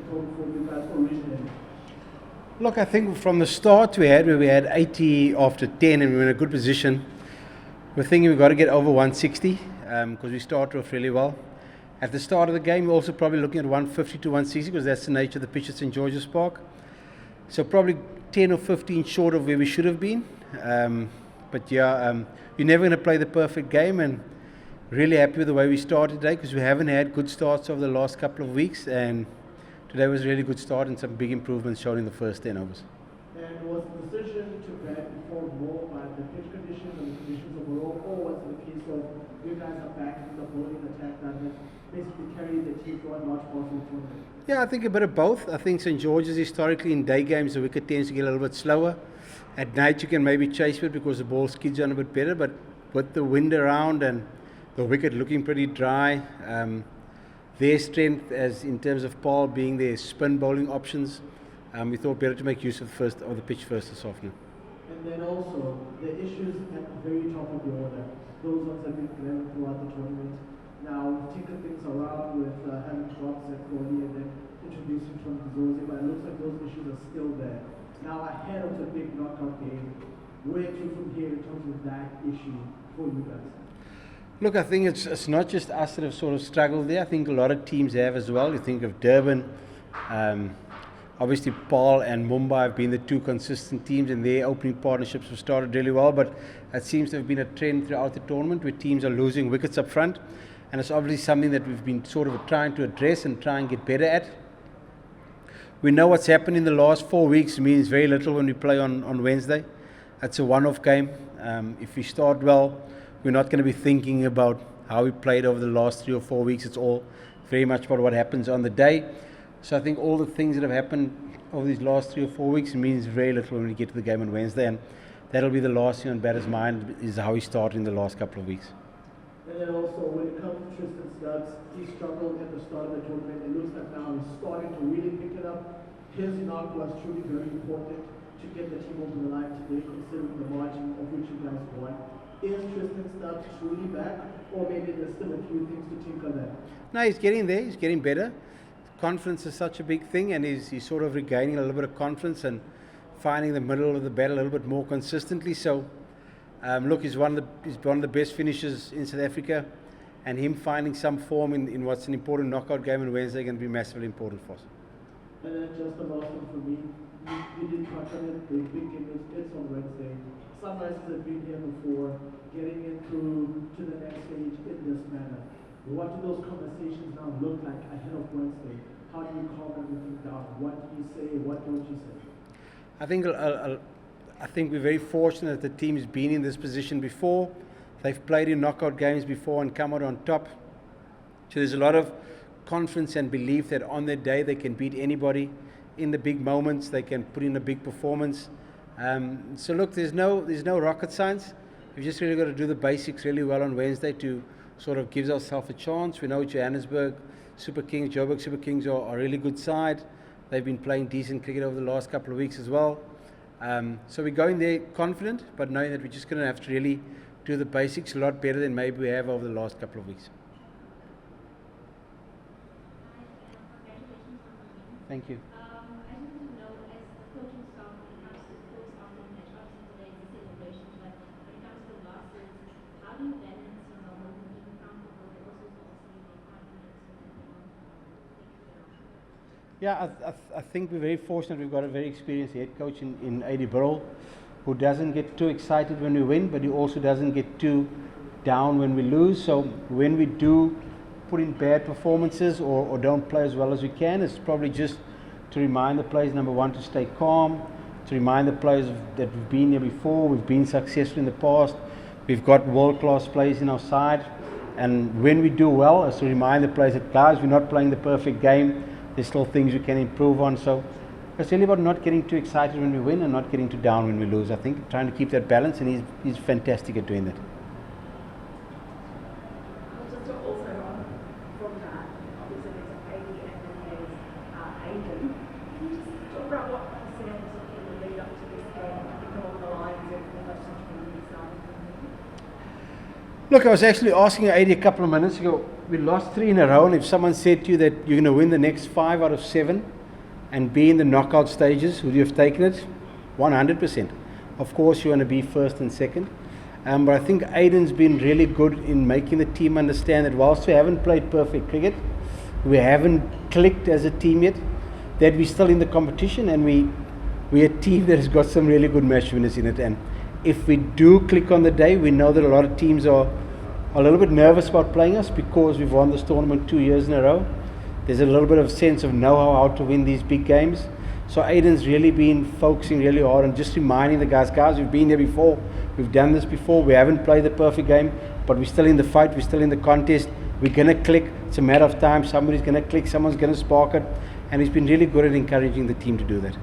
total for you guys originally? Look, I think from the start we had 80 after 10 and we were in a good position. We're thinking we've got to get over 160 because we started off really well. At the start of the game, we're also probably looking at 150 to 160 because that's the nature of the pitch at St. George's Park. So probably 10 or 15 short of where we should have been. But yeah, you're never going to play the perfect game, and really happy with the way we started today because we haven't had good starts over the last couple of weeks, and today was a really good start and some big improvements shown in the first 10 overs. And was the decision to bat informed more by the pitch conditions and the conditions overall, or was it a case of you guys are back in the bowling attack that has basically carried the team for a large part of the tournament? Yeah, I think a bit of both. I think St. George's historically in day games the wicket tends to get a little bit slower. At night you can maybe chase it because the ball skids on a bit better, but with the wind around and the wicket looking pretty dry, their strength as in terms of Paarl being their spin bowling options, we thought better to make use of the pitch first this afternoon. And then also the issues at the very top of the order, those ones have been prevalent throughout the tournament. Now we've taken things around with having drops at Crawley and then introducing Trump Zozi, but it looks like those issues are still there. Now ahead of the big knockout game, where to from here in terms of that issue for you guys? Look, I think it's not just us that have sort of struggled there. I think a lot of teams have as well. You think of Durban, obviously Paarl and Mumbai have been the two consistent teams, and their opening partnerships have started really well, but it seems to have been a trend throughout the tournament where teams are losing wickets up front, and it's obviously something that we've been sort of trying to address and try and get better at. We know what's happened in the last 4 weeks means very little when we play on Wednesday. It's a one-off game. If we start well, we're not going to be thinking about how we played over the last 3 or 4 weeks. It's all very much about what happens on the day. So I think all the things that have happened over these last 3 or 4 weeks means very little when we get to the game on Wednesday, and that'll be the last thing on batter's mind is how he started in the last couple of weeks. And then also when it comes to Tristan Stubbs, he struggled at the start of the tournament. It looks like now he's starting to really pick it up. His knock was truly very important to get the team over the line today, considering the margin of which you guys won. Is Tristan Stubbs truly back, or maybe there's still a few things to tinker there? No, he's getting there. He's getting better. Confidence is such a big thing, and he's sort of regaining a little bit of confidence and finding the middle of the bat a little bit more consistently. So, look, he's one of the best finishers in South Africa, and him finding some form in what's an important knockout game on Wednesday is going to be massively important for us. And then just the last one for me, you did touch on it, the big game it's on Wednesday. Sunrisers have been here before, getting into to the next stage in this manner. What do those conversations now look like ahead of Wednesday? How do you calm everything down? What do you say? What don't you say? I think we're very fortunate that the team's been in this position before. They've played in knockout games before and come out on top. So there's a lot of confidence and belief that on their day they can beat anybody. In the big moments, they can put in a big performance. So look, there's no rocket science. We've just really got to do the basics really well on Wednesday to sort of give ourselves a chance. We know Johannesburg Super Kings, Joburg Super Kings are a really good side. They've been playing decent cricket over the last couple of weeks as well. So we're going there confident, but knowing that we're just going to have to really do the basics a lot better than maybe we have over the last couple of weeks. Thank you. Yeah, I think we're very fortunate. We've got a very experienced head coach in Gqeberha, who doesn't get too excited when we win, but he also doesn't get too down when we lose. So when we do put in bad performances or don't play as well as we can, it's probably just to remind the players, number one, to stay calm, to remind the players that we've been here before, we've been successful in the past, we've got world-class players in our side, and when we do well, it's to remind the players that, guys, we're not playing the perfect game. There's still things we can improve on. So it's really about not getting too excited when we win and not getting too down when we lose. I think trying to keep that balance, and he's fantastic at doing that. Just also from that, obviously there's 80 and then there's Aidan. Can you just talk about what percentage in the lead up to this game along the lines of the questions from you starting from? Look, I was actually asking Aidan a couple of minutes ago. We lost 3 in a row, and if someone said to you that you're going to win the next 5 out of 7, and be in the knockout stages, would you have taken it? 100%. Of course, you want to be first and second. But I think Aidan's been really good in making the team understand that whilst we haven't played perfect cricket, we haven't clicked as a team yet, that we're still in the competition, and we're a team that has got some really good match winners in it. And if we do click on the day, we know that a lot of teams are a little bit nervous about playing us because we've won this tournament 2 years in a row. There's a little bit of sense of know how to win these big games. So Aidan's really been focusing really hard and just reminding the guys, we've been there before, we've done this before, we haven't played the perfect game, but we're still in the fight, we're still in the contest, we're going to click, it's a matter of time, somebody's going to click, someone's going to spark it, and he's been really good at encouraging the team to do that.